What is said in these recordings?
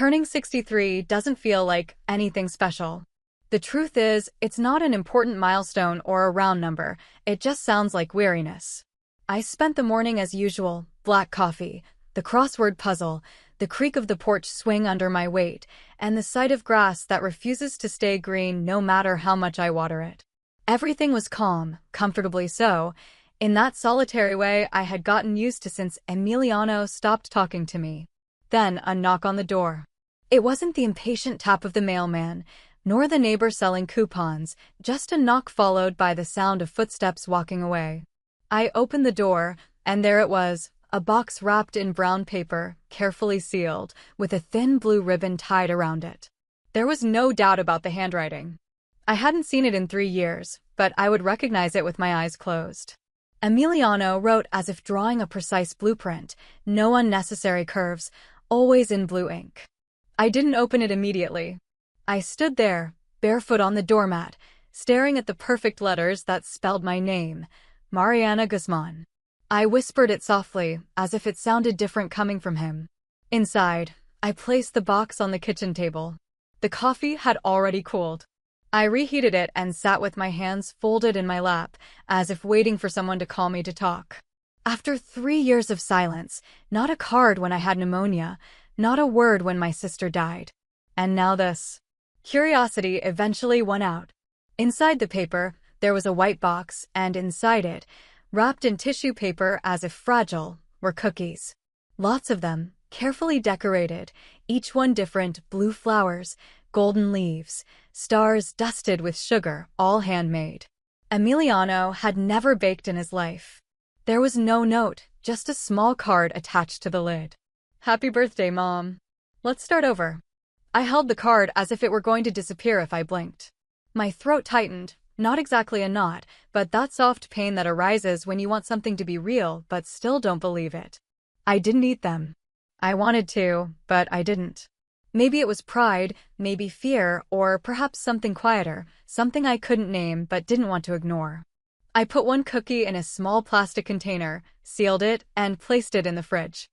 Turning 63 doesn't feel like anything special. The truth is, it's not an important milestone or a round number, it just sounds like weariness. I spent the morning as usual, black coffee, the crossword puzzle, the creak of the porch swing under my weight, and the sight of grass that refuses to stay green no matter how much I water it. Everything was calm, comfortably so, in that solitary way I had gotten used to since Emiliano stopped talking to me. Then a knock on the door. It wasn't the impatient tap of the mailman, nor the neighbor selling coupons, just a knock followed by the sound of footsteps walking away. I opened the door, and there it was, a box wrapped in brown paper, carefully sealed, with a thin blue ribbon tied around it. There was no doubt about the handwriting. I hadn't seen it in 3 years, but I would recognize it with my eyes closed. Emiliano wrote as if drawing a precise blueprint, no unnecessary curves, always in blue ink. I didn't open it immediately. I stood there, barefoot on the doormat, staring at the perfect letters that spelled my name, Mariana Guzman. I whispered it softly, as if it sounded different coming from him. Inside, I placed the box on the kitchen table. The coffee had already cooled. I reheated it and sat with my hands folded in my lap, as if waiting for someone to call me to talk. After 3 years of silence, not a card when I had pneumonia, not a word when my sister died. And now this. Curiosity eventually won out. Inside the paper, there was a white box, and inside it, wrapped in tissue paper as if fragile, were cookies. Lots of them, carefully decorated, each one different, blue flowers, golden leaves, stars dusted with sugar, all handmade. Emiliano had never baked in his life. There was no note, just a small card attached to the lid. Happy birthday, Mom. Let's start over. I held the card as if it were going to disappear if I blinked. My throat tightened, not exactly a knot, but that soft pain that arises when you want something to be real but still don't believe it. I didn't eat them. I wanted to, but I didn't. Maybe it was pride, maybe fear, or perhaps something quieter, something I couldn't name but didn't want to ignore. I put one cookie in a small plastic container, sealed it, and placed it in the fridge.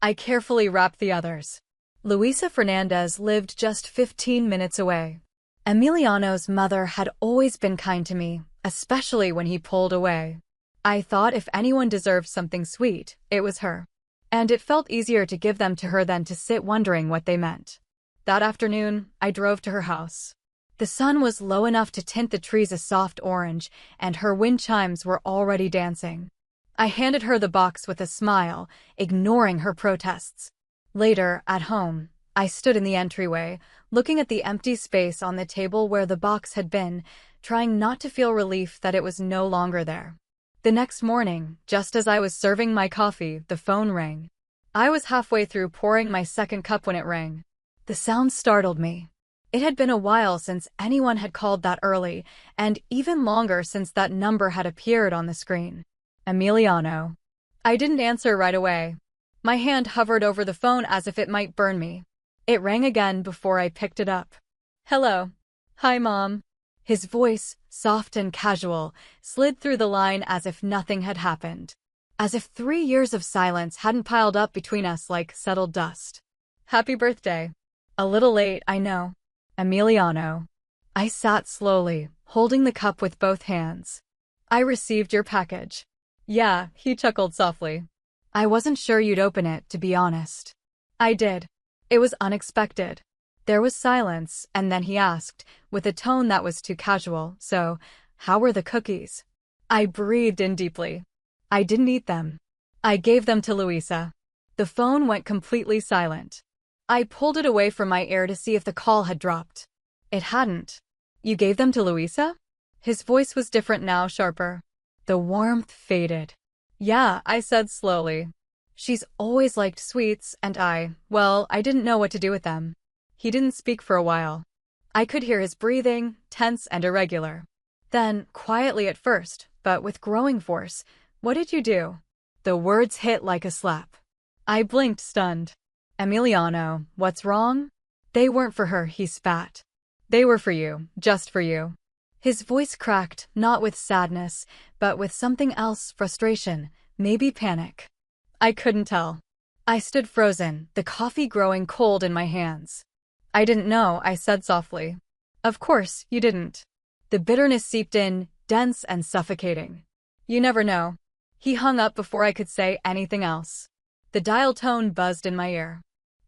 I carefully wrapped the others. Luisa Fernandez lived just 15 minutes away. Emiliano's mother had always been kind to me, especially when he pulled away. I thought if anyone deserved something sweet, it was her. And it felt easier to give them to her than to sit wondering what they meant. That afternoon, I drove to her house. The sun was low enough to tint the trees a soft orange, and her wind chimes were already dancing. I handed her the box with a smile, ignoring her protests. Later, at home, I stood in the entryway, looking at the empty space on the table where the box had been, trying not to feel relief that it was no longer there. The next morning, just as I was serving my coffee, the phone rang. I was halfway through pouring my second cup when it rang. The sound startled me. It had been a while since anyone had called that early, and even longer since that number had appeared on the screen. Emiliano. I didn't answer right away. My hand hovered over the phone as if it might burn me. It rang again before I picked it up. Hello. Hi, Mom. His voice, soft and casual, slid through the line as if nothing had happened. As if 3 years of silence hadn't piled up between us like settled dust. Happy birthday. A little late, I know. Emiliano. I sat slowly, holding the cup with both hands. I received your package. Yeah, he chuckled softly. I wasn't sure you'd open it, to be honest. I did. It was unexpected. There was silence, and then he asked, with a tone that was too casual, so, how were the cookies? I breathed in deeply. I didn't eat them. I gave them to Luisa. The phone went completely silent. I pulled it away from my ear to see if the call had dropped. It hadn't. You gave them to Luisa? His voice was different now, sharper. The warmth faded. Yeah, I said slowly. She's always liked sweets, and I didn't know what to do with them. He didn't speak for a while. I could hear his breathing, tense and irregular. Then, quietly at first, but with growing force, what did you do? The words hit like a slap. I blinked, stunned. Emiliano, what's wrong? They weren't for her, he spat. They were for you, just for you. His voice cracked, not with sadness, but with something else, frustration, maybe panic. I couldn't tell. I stood frozen, the coffee growing cold in my hands. I didn't know, I said softly. Of course, you didn't. The bitterness seeped in, dense and suffocating. You never know. He hung up before I could say anything else. The dial tone buzzed in my ear.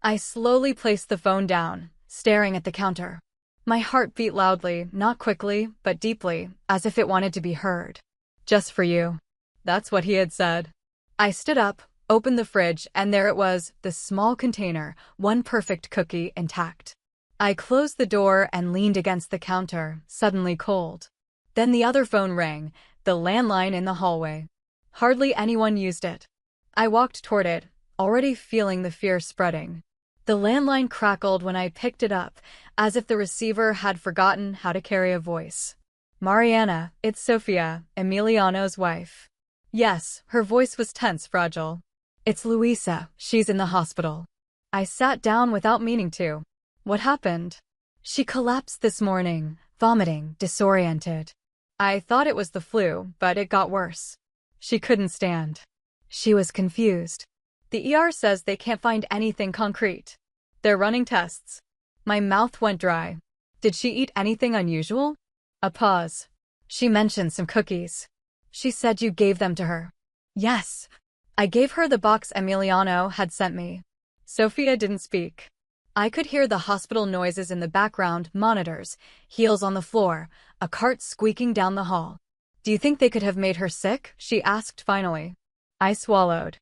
I slowly placed the phone down, staring at the counter. My heart beat loudly, not quickly, but deeply, as if it wanted to be heard. Just for you. That's what he had said. I stood up, opened the fridge, and there it was, the small container, one perfect cookie intact. I closed the door and leaned against the counter, suddenly cold. Then the other phone rang, the landline in the hallway. Hardly anyone used it. I walked toward it, already feeling the fear spreading. The landline crackled when I picked it up, as if the receiver had forgotten how to carry a voice. Mariana, it's Sofia, Emiliano's wife. Yes, her voice was tense, fragile. It's Luisa, she's in the hospital. I sat down without meaning to. What happened? She collapsed this morning, vomiting, disoriented. I thought it was the flu, but it got worse. She couldn't stand. She was confused. The ER says they can't find anything concrete. They're running tests. My mouth went dry. Did she eat anything unusual? A pause. She mentioned some cookies. She said you gave them to her. Yes. I gave her the box Emiliano had sent me. Sofia didn't speak. I could hear the hospital noises in the background, monitors, heels on the floor, a cart squeaking down the hall. Do you think they could have made her sick? She asked finally. I swallowed.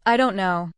I don't know.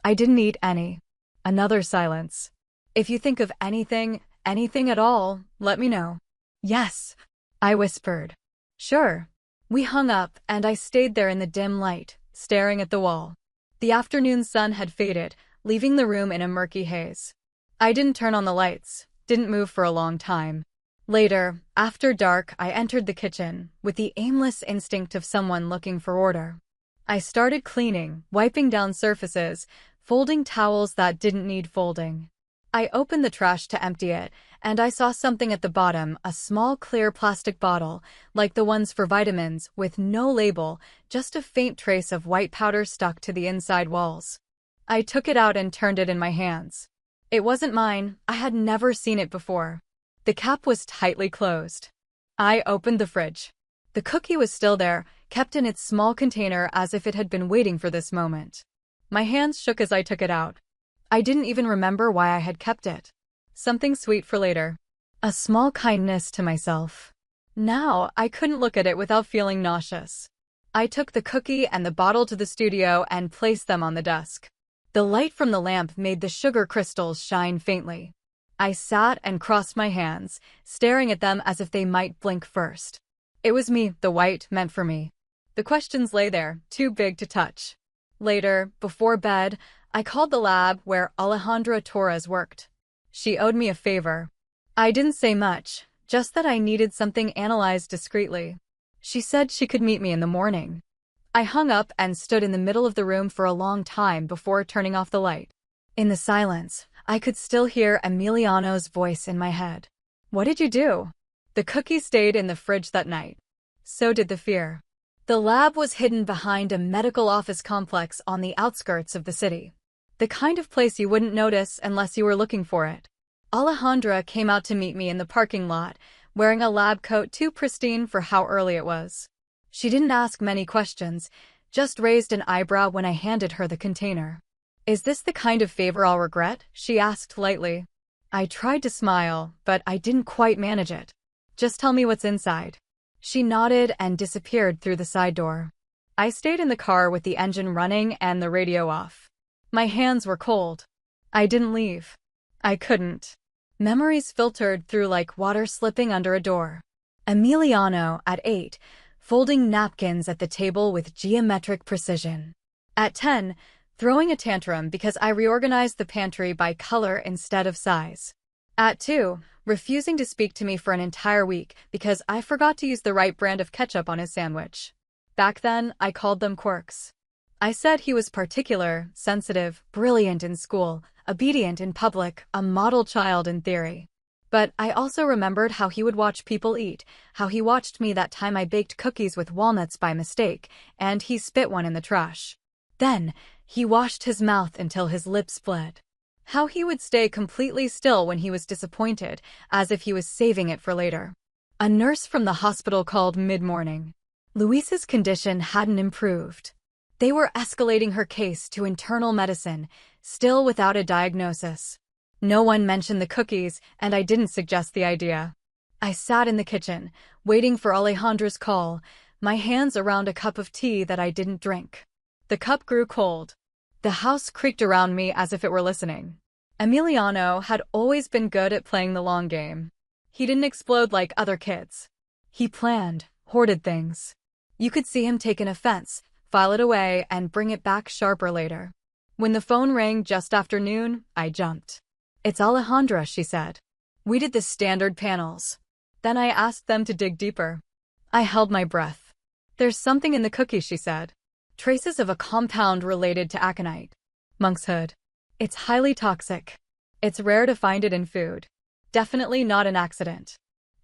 I didn't eat any. Another silence. If you think of anything at all, let me know. Yes, I whispered. Sure. We hung up, and I stayed there in the dim light, staring at the wall. The afternoon sun had faded, leaving the room in a murky haze. I didn't turn on the lights, didn't move for a long time. Later, after dark, I entered the kitchen, with the aimless instinct of someone looking for order. I started cleaning, wiping down surfaces, folding towels that didn't need folding. I opened the trash to empty it, and I saw something at the bottom, a small clear plastic bottle, like the ones for vitamins, with no label, just a faint trace of white powder stuck to the inside walls. I took it out and turned it in my hands. It wasn't mine, I had never seen it before. The cap was tightly closed. I opened the fridge. The cookie was still there, kept in its small container as if it had been waiting for this moment. My hands shook as I took it out. I didn't even remember why I had kept it. Something sweet for later. A small kindness to myself. Now, I couldn't look at it without feeling nauseous. I took the cookie and the bottle to the studio and placed them on the desk. The light from the lamp made the sugar crystals shine faintly. I sat and crossed my hands, staring at them as if they might blink first. It was me, the white, meant for me. The questions lay there, too big to touch. Later, before bed, I called the lab where Alejandra Torres worked. She owed me a favor. I didn't say much, just that I needed something analyzed discreetly. She said she could meet me in the morning. I hung up and stood in the middle of the room for a long time before turning off the light. In the silence, I could still hear Emiliano's voice in my head. What did you do? The cookie stayed in the fridge that night. So did the fear. The lab was hidden behind a medical office complex on the outskirts of the city. The kind of place you wouldn't notice unless you were looking for it. Alejandra came out to meet me in the parking lot, wearing a lab coat too pristine for how early it was. She didn't ask many questions, just raised an eyebrow when I handed her the container. Is this the kind of favor I'll regret? She asked lightly. I tried to smile, but I didn't quite manage it. Just tell me what's inside. She nodded and disappeared through the side door. I stayed in the car with the engine running and the radio off. My hands were cold. I didn't leave. I couldn't. Memories filtered through like water slipping under a door. Emiliano, at 8, folding napkins at the table with geometric precision. At 10, throwing a tantrum because I reorganized the pantry by color instead of size. At 2, refusing to speak to me for an entire week because I forgot to use the right brand of ketchup on his sandwich. Back then, I called them quirks. I said he was particular, sensitive, brilliant in school, obedient in public, a model child in theory. But I also remembered how he would watch people eat, how he watched me that time I baked cookies with walnuts by mistake, and he spit one in the trash. Then, He washed his mouth until his lips bled. How he would stay completely still when he was disappointed, as if he was saving it for later. A nurse from the hospital called mid-morning. Luisa's condition hadn't improved. They were escalating her case to internal medicine, still without a diagnosis. No one mentioned the cookies, and I didn't suggest the idea. I sat in the kitchen, waiting for Alejandra's call, my hands around a cup of tea that I didn't drink. The cup grew cold. The house creaked around me as if it were listening. Emiliano had always been good at playing the long game. He didn't explode like other kids. He planned, hoarded things. You could see him take an offense, file it away, and bring it back sharper later. When the phone rang just after noon, I jumped. "It's Alejandra," she said. "We did the standard panels." Then I asked them to dig deeper. I held my breath. "There's something in the cookie," she said. "Traces of a compound related to aconite. Monkshood. It's highly toxic. It's rare to find it in food. Definitely not an accident."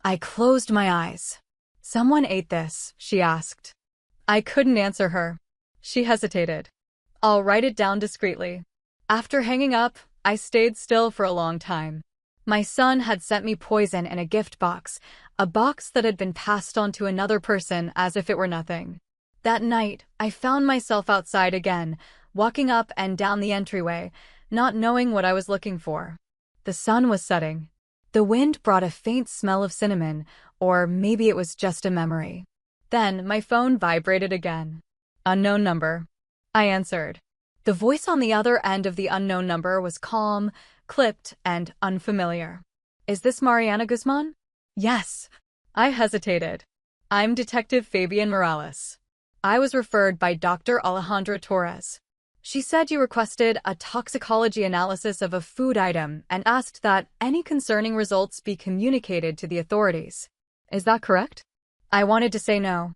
I closed my eyes. "Someone ate this?" she asked. I couldn't answer her. She hesitated. "I'll write it down discreetly." After hanging up, I stayed still for a long time. My son had sent me poison in a gift box, a box that had been passed on to another person as if it were nothing. That night, I found myself outside again, walking up and down the entryway, not knowing what I was looking for. The sun was setting. The wind brought a faint smell of cinnamon, or maybe it was just a memory. Then my phone vibrated again. "Unknown number." I answered. The voice on the other end of the unknown number was calm, clipped, and unfamiliar. "Is this Mariana Guzman?" "Yes." I hesitated. "I'm Detective Fabian Morales. I was referred by Dr. Alejandra Torres. She said you requested a toxicology analysis of a food item and asked that any concerning results be communicated to the authorities. Is that correct?" I wanted to say no.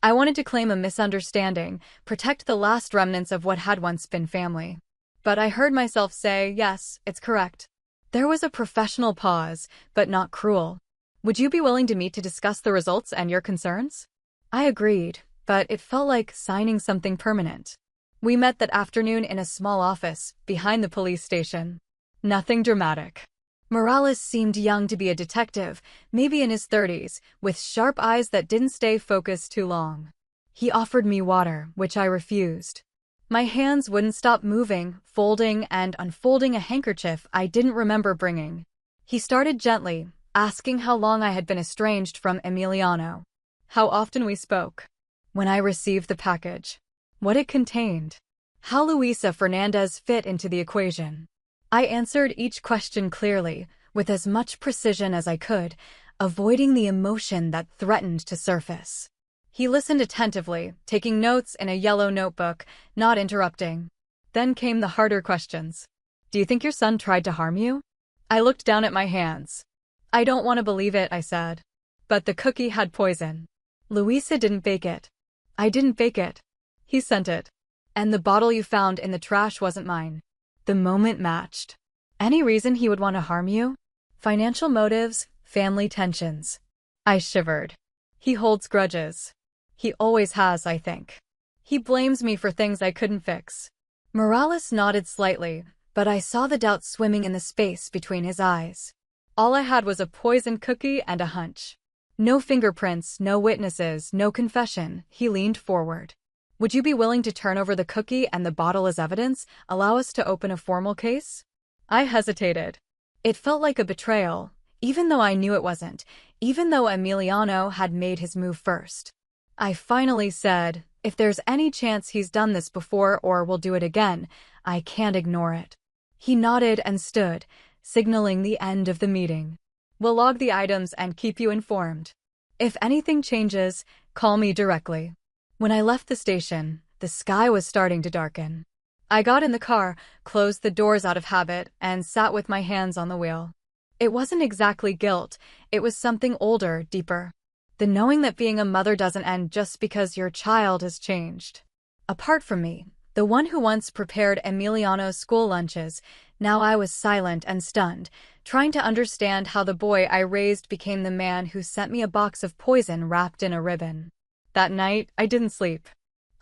I wanted to claim a misunderstanding, protect the last remnants of what had once been family. But I heard myself say, "Yes, it's correct." There was a professional pause, but not cruel. "Would you be willing to meet to discuss the results and your concerns?" I agreed, but it felt like signing something permanent. We met that afternoon in a small office, behind the police station. Nothing dramatic. Morales seemed young to be a detective, maybe in his 30s, with sharp eyes that didn't stay focused too long. He offered me water, which I refused. My hands wouldn't stop moving, folding and unfolding a handkerchief I didn't remember bringing. He started gently, asking how long I had been estranged from Emiliano, how often we spoke, when I received the package, what it contained, how Luisa Fernandez fit into the equation. I answered each question clearly, with as much precision as I could, avoiding the emotion that threatened to surface. He listened attentively, taking notes in a yellow notebook, not interrupting. Then came the harder questions. "Do you think your son tried to harm you?" I looked down at my hands. "I don't want to believe it," I said. "But the cookie had poison. Luisa didn't bake it." "I didn't bake it." He sent it. "And the bottle you found in the trash wasn't mine." The moment matched. "Any reason he would want to harm you?" "Financial motives, family tensions." I shivered. "He holds grudges. He always has, I think. He blames me for things I couldn't fix." Morales nodded slightly, but I saw the doubt swimming in the space between his eyes. All I had was a poisoned cookie and a hunch. No fingerprints, no witnesses, no confession. He leaned forward. "Would you be willing to turn over the cookie and the bottle as evidence, allow us to open a formal case?" I hesitated. It felt like a betrayal, even though I knew it wasn't, even though Emiliano had made his move first. I finally said, "If there's any chance he's done this before or will do it again, I can't ignore it." He nodded and stood, signaling the end of the meeting. "We'll log the items and keep you informed. If anything changes, call me directly." When I left the station, the sky was starting to darken. I got in the car, closed the doors out of habit, and sat with my hands on the wheel. It wasn't exactly guilt, it was something older, deeper. The knowing that being a mother doesn't end just because your child has changed. Apart from me, the one who once prepared Emiliano's school lunches, now I was silent and stunned, trying to understand how the boy I raised became the man who sent me a box of poison wrapped in a ribbon. That night, I didn't sleep.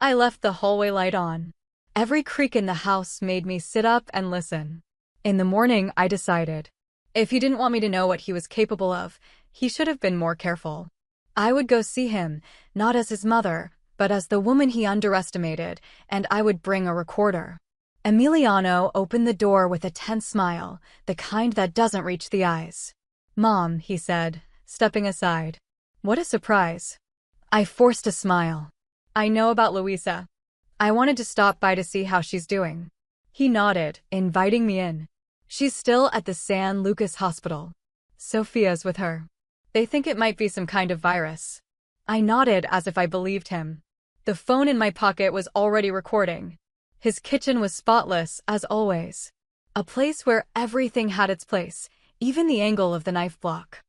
I left the hallway light on. Every creak in the house made me sit up and listen. In the morning, I decided, if he didn't want me to know what he was capable of, he should have been more careful. I would go see him, not as his mother, but as the woman he underestimated, and I would bring a recorder. Emiliano opened the door with a tense smile, the kind that doesn't reach the eyes. "Mom," he said, stepping aside. What a surprise. I forced a smile. "I know about Luisa. I wanted to stop by to see how she's doing." He nodded, inviting me in. "She's still at the San Lucas hospital. Sophia's with her. They think it might be some kind of virus." I nodded as if I believed him. The phone in my pocket was already recording. His kitchen was spotless, as always. A place where everything had its place, even the angle of the knife block.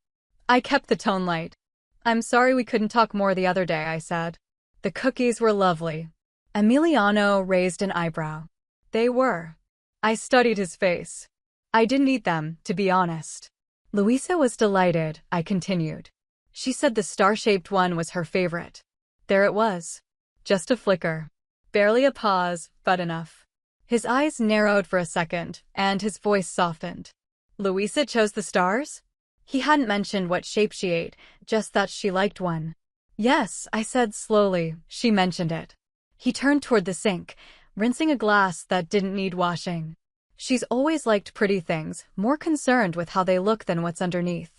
I kept the tone light. "I'm sorry we couldn't talk more the other day," I said. "The cookies were lovely." Emiliano raised an eyebrow. "They were." I studied his face. "I didn't eat them, to be honest." Luisa was delighted, I continued. She said the star-shaped one was her favorite. There it was. Just a flicker. Barely a pause, but enough. His eyes narrowed for a second, and his voice softened. "Luisa chose the stars?" He hadn't mentioned what shape she ate, just that she liked one. "Yes," I said slowly, "she mentioned it." He turned toward the sink, rinsing a glass that didn't need washing. "She's always liked pretty things, more concerned with how they look than what's underneath."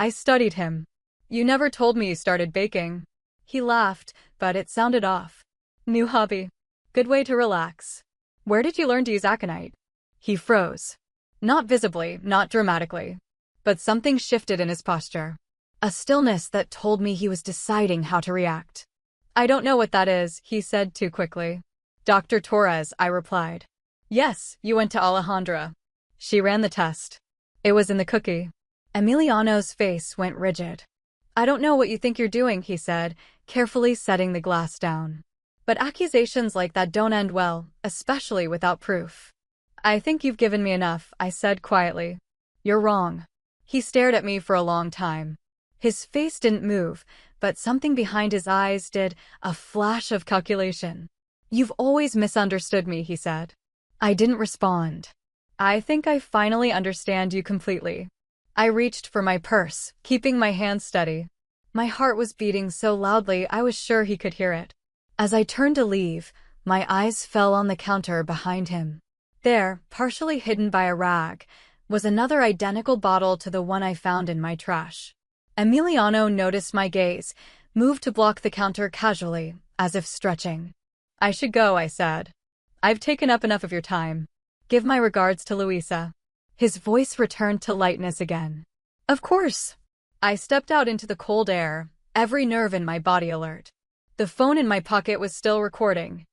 I studied him. "You never told me you started baking." He laughed, but it sounded off. "New hobby. Good way to relax." "Where did you learn to use aconite?" He froze. Not visibly, not dramatically. But something shifted in his posture. A stillness that told me he was deciding how to react. "I don't know what that is," he said too quickly. "Dr. Torres," I replied. "Yes, you went to Alejandra. She ran the test. It was in the cookie." Emiliano's face went rigid. "I don't know what you think you're doing," he said, carefully setting the glass down. "But accusations like that don't end well, especially without proof." "I think you've given me enough," I said quietly. "You're wrong." He stared at me for a long time. His face didn't move, but something behind his eyes did, a flash of calculation. "You've always misunderstood me," he said. I didn't respond. "I think I finally understand you completely." I reached for my purse, keeping my hand steady. My heart was beating so loudly I was sure he could hear it. As I turned to leave, my eyes fell on the counter behind him. There, partially hidden by a rag, was another identical bottle to the one I found in my trash. Emiliano noticed my gaze, moved to block the counter casually, as if stretching. "I should go," I said. "I've taken up enough of your time. Give my regards to Luisa." His voice returned to lightness again. "Of course." I stepped out into the cold air, every nerve in my body alert. The phone in my pocket was still recording.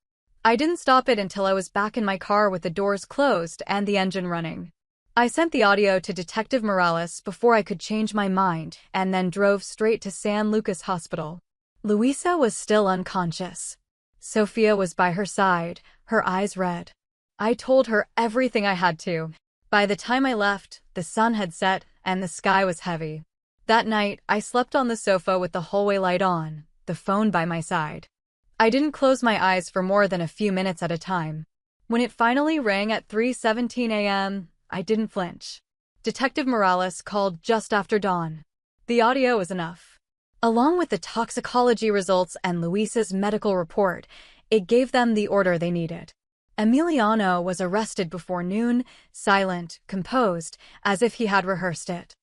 I didn't stop it until I was back in my car with the doors closed and the engine running. I sent the audio to Detective Morales before I could change my mind and then drove straight to San Lucas Hospital. Luisa was still unconscious. Sophia was by her side, her eyes red. I told her everything I had to. By the time I left, the sun had set and the sky was heavy. That night, I slept on the sofa with the hallway light on, the phone by my side. I didn't close my eyes for more than a few minutes at a time. When it finally rang at 3:17 a.m., I didn't flinch. Detective Morales called just after dawn. The audio was enough. Along with the toxicology results and Luisa's medical report, it gave them the order they needed. Emiliano was arrested before noon, silent, composed, as if he had rehearsed it.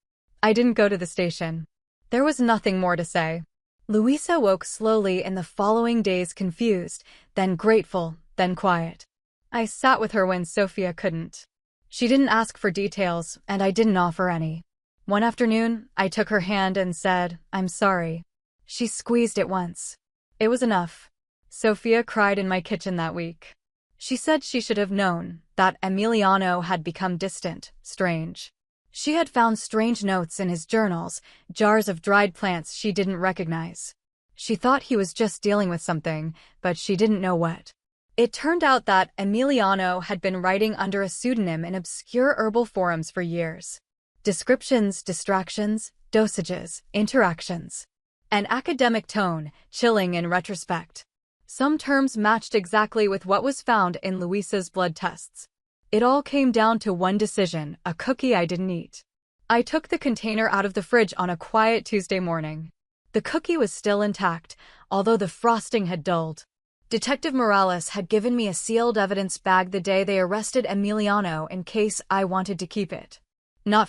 I didn't go to the station. There was nothing more to say. Luisa woke slowly in the following days, confused, then grateful, then quiet. I sat with her when Sophia couldn't. She didn't ask for details, and I didn't offer any. One afternoon, I took her hand and said, "I'm sorry." She squeezed it once. It was enough. Sophia cried in my kitchen that week. She said she should have known that Emiliano had become distant, strange. She had found strange notes in his journals, jars of dried plants she didn't recognize. She thought he was just dealing with something, but she didn't know what. It turned out that Emiliano had been writing under a pseudonym in obscure herbal forums for years. Descriptions, distractions, dosages, interactions. An academic tone, chilling in retrospect. Some terms matched exactly with what was found in Luisa's blood tests. It all came down to one decision: a cookie I didn't eat. I took the container out of the fridge on a quiet Tuesday morning. The cookie was still intact, although the frosting had dulled. Detective Morales had given me a sealed evidence bag the day they arrested Emiliano in case I wanted to keep it. Not for